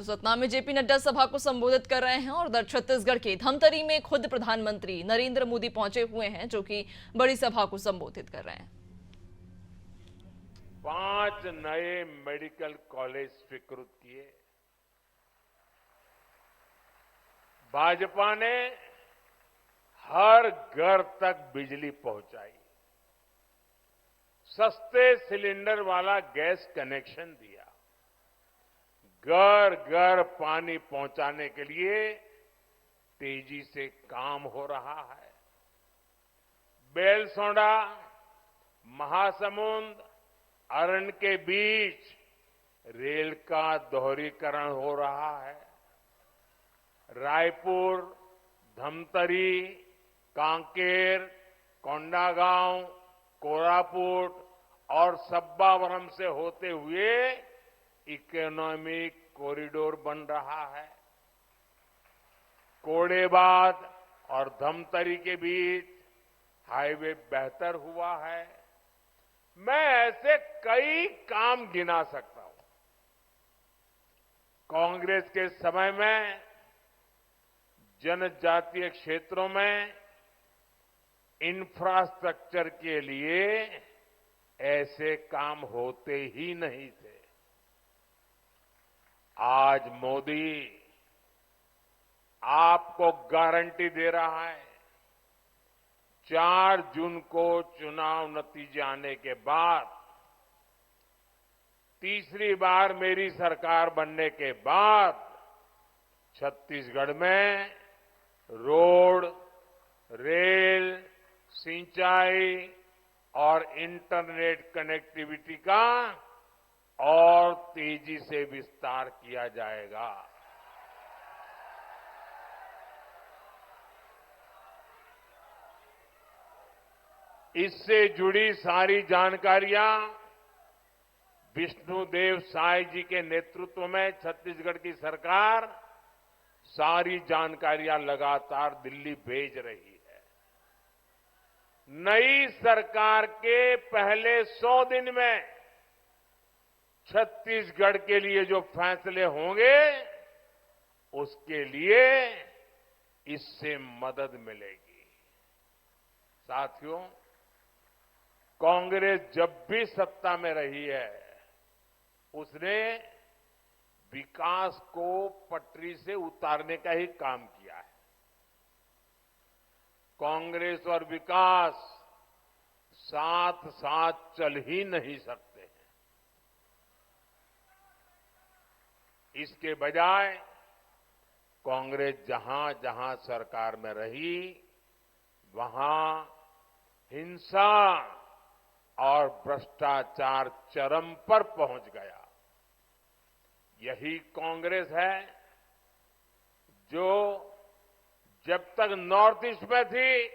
तो सतना में जेपी नड्डा सभा को संबोधित कर रहे हैं और उधर छत्तीसगढ़ के धमतरी में खुद प्रधानमंत्री नरेंद्र मोदी पहुंचे हुए हैं, जो कि बड़ी सभा को संबोधित कर रहे हैं। 5 नए मेडिकल कॉलेज स्वीकृत किए। भाजपा ने हर घर तक बिजली पहुंचाई, सस्ते सिलेंडर वाला गैस कनेक्शन दिया, घर घर पानी पहुंचाने के लिए तेजी से काम हो रहा है। बेलसोंडा, महासमुंद, अरण के बीच रेल का दोहरीकरण हो रहा है। रायपुर, धमतरी, कांकेर, कोंडागांव, कोरापुट और सब्बावरम से होते हुए इकोनॉमिक कॉरिडोर बन रहा है। कोडेबाद और धमतरी के बीच हाईवे बेहतर हुआ है। मैं ऐसे कई काम गिना सकता हूं। कांग्रेस के समय में जनजातीय क्षेत्रों में इंफ्रास्ट्रक्चर के लिए ऐसे काम होते ही नहीं थे। आज मोदी आपको गारंटी दे रहा है, 4 जून को चुनाव नतीजे आने के बाद, तीसरी बार मेरी सरकार बनने के बाद छत्तीसगढ़ में रोड, रेल, सिंचाई और इंटरनेट कनेक्टिविटी का और तेजी से विस्तार किया जाएगा। इससे जुड़ी सारी जानकारियां विष्णुदेव साय जी के नेतृत्व में छत्तीसगढ़ की सरकार सारी जानकारियां लगातार दिल्ली भेज रही है। नई सरकार के पहले 100 दिन में छत्तीसगढ़ के लिए जो फैसले होंगे, उसके लिए इससे मदद मिलेगी। साथियों, कांग्रेस जब भी सत्ता में रही है, उसने विकास को पटरी से उतारने का ही काम किया है। कांग्रेस और विकास साथ साथ चल ही नहीं सकते हैं। इसके बजाय कांग्रेस जहां जहां सरकार में रही, वहां हिंसा और भ्रष्टाचार चरम पर पहुंच गया। यही कांग्रेस है जो जब तक नॉर्थ ईस्ट में थी,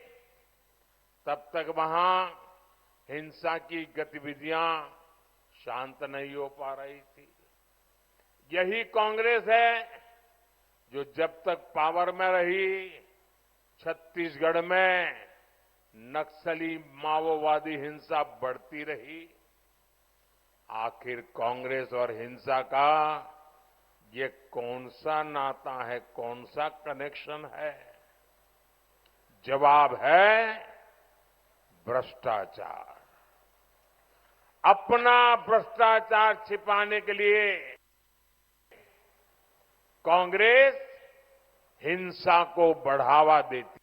तब तक वहां हिंसा की गतिविधियां शांत नहीं हो पा रही थी। यही कांग्रेस है जो जब तक पावर में रही, छत्तीसगढ़ में नक्सली माओवादी हिंसा बढ़ती रही। आखिर कांग्रेस और हिंसा का ये कौन सा नाता है, कौन सा कनेक्शन है? जवाब है भ्रष्टाचार। अपना भ्रष्टाचार छिपाने के लिए कांग्रेस हिंसा को बढ़ावा देती।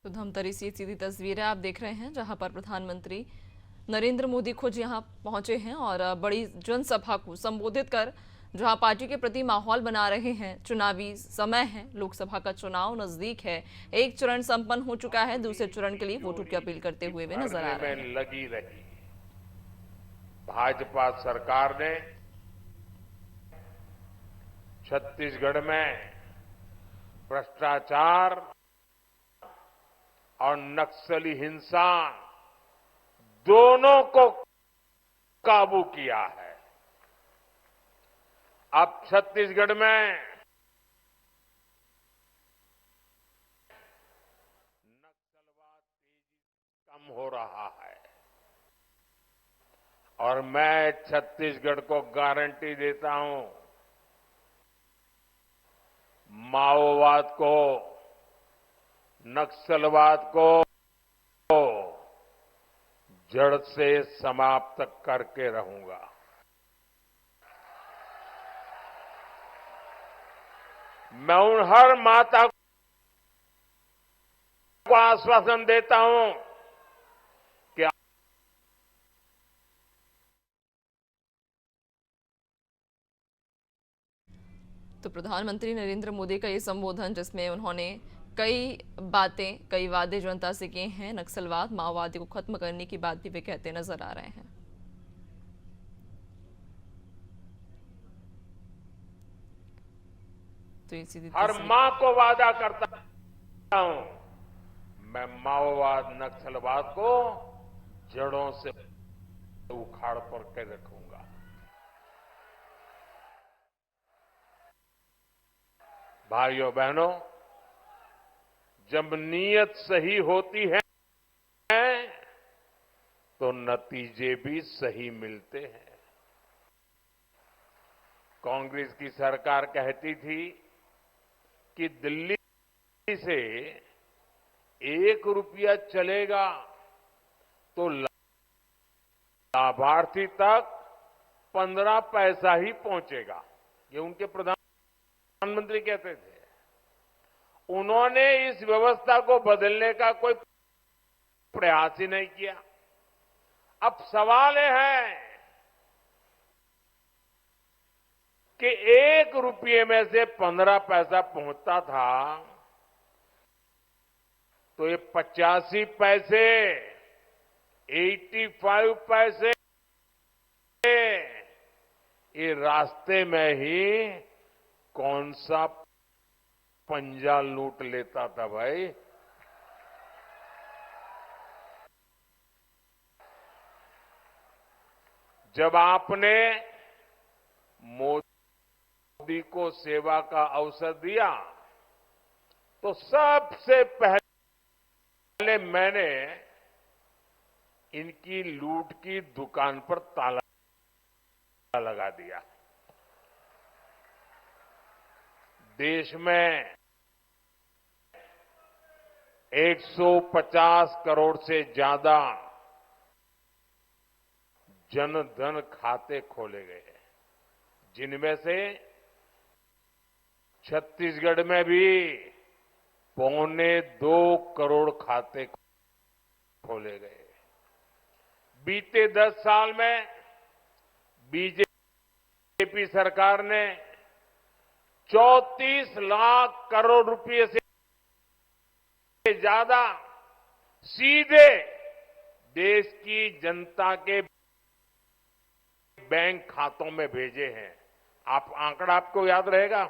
तो धमतरी से सीधी तस्वीरें आप देख रहे हैं, जहां पर प्रधानमंत्री नरेंद्र मोदी खुद यहां पहुंचे हैं और बड़ी जनसभा को संबोधित कर जहां पार्टी के प्रति माहौल बना रहे हैं। चुनावी समय है, लोकसभा का चुनाव नजदीक है, एक चरण संपन्न हो चुका है, दूसरे चरण के लिए वोटों की अपील करते हुए वे नजर आ रहे हैं। लगी रही भाजपा सरकार ने छत्तीसगढ़ में भ्रष्टाचार और नक्सली हिंसा दोनों को काबू किया है। अब छत्तीसगढ़ में नक्सलवाद तेजी कम हो रहा है और मैं छत्तीसगढ़ को गारंटी देता हूं, माओवाद को, नक्सलवाद को जड़ से समाप्त करके रहूंगा। मैं उन हर माता को आश्वासन देता हूं कि तो प्रधानमंत्री नरेंद्र मोदी का ये संबोधन, जिसमें उन्होंने कई बातें, कई वादे जनता से किए हैं, नक्सलवाद, माओवादी को खत्म करने की बात भी वे कहते नजर आ रहे हैं। तो ये सीधी हर मां को वादा करता हूं, मैं माओवाद, नक्सलवाद को जड़ों से उखाड़ करके रखूंगा। भाइयों बहनों, जब नीयत सही होती है तो नतीजे भी सही मिलते हैं। कांग्रेस की सरकार कहती थी कि दिल्ली से 1 रुपया चलेगा तो लाभार्थी तक 15 पैसा ही पहुंचेगा। ये उनके प्रधानमंत्री कहते थे। उन्होंने इस व्यवस्था को बदलने का कोई प्रयास ही नहीं किया। अब सवाल यह है कि 1 रुपये में से 15 पैसा पहुंचता था, तो ये 85 पैसे, 85 पैसे ये रास्ते में ही कौन सा पंजा लूट लेता था भाई। जब आपने मोदी को सेवा का अवसर दिया तो सबसे पहले मैंने इनकी लूट की दुकान पर ताला लगा दिया। देश में 150 करोड़ से ज्यादा जनधन खाते खोले गए, जिनमें से छत्तीसगढ़ में भी 1.25 करोड़ खाते खोले गए। बीते 10 साल में बीजेपी सरकार ने 34 लाख करोड़ रुपए से ज्यादा सीधे देश की जनता के बैंक खातों में भेजे हैं। आप आंकड़ा आपको याद रहेगा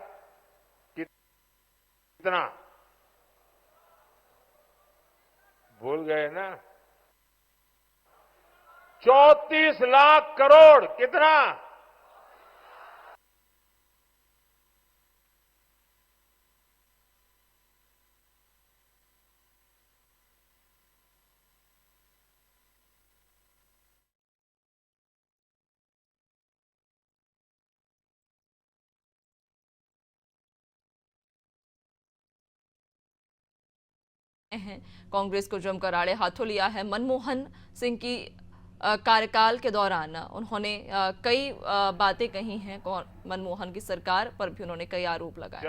कितना? भूल गए ना? 34 लाख करोड़। कितना? हैं कांग्रेस को जमकर आड़े हाथों लिया है। मनमोहन सिंह की कार्यकाल के दौरान उन्होंने कई बातें कही हैं। मनमोहन की सरकार पर भी उन्होंने कई आरोप लगाए।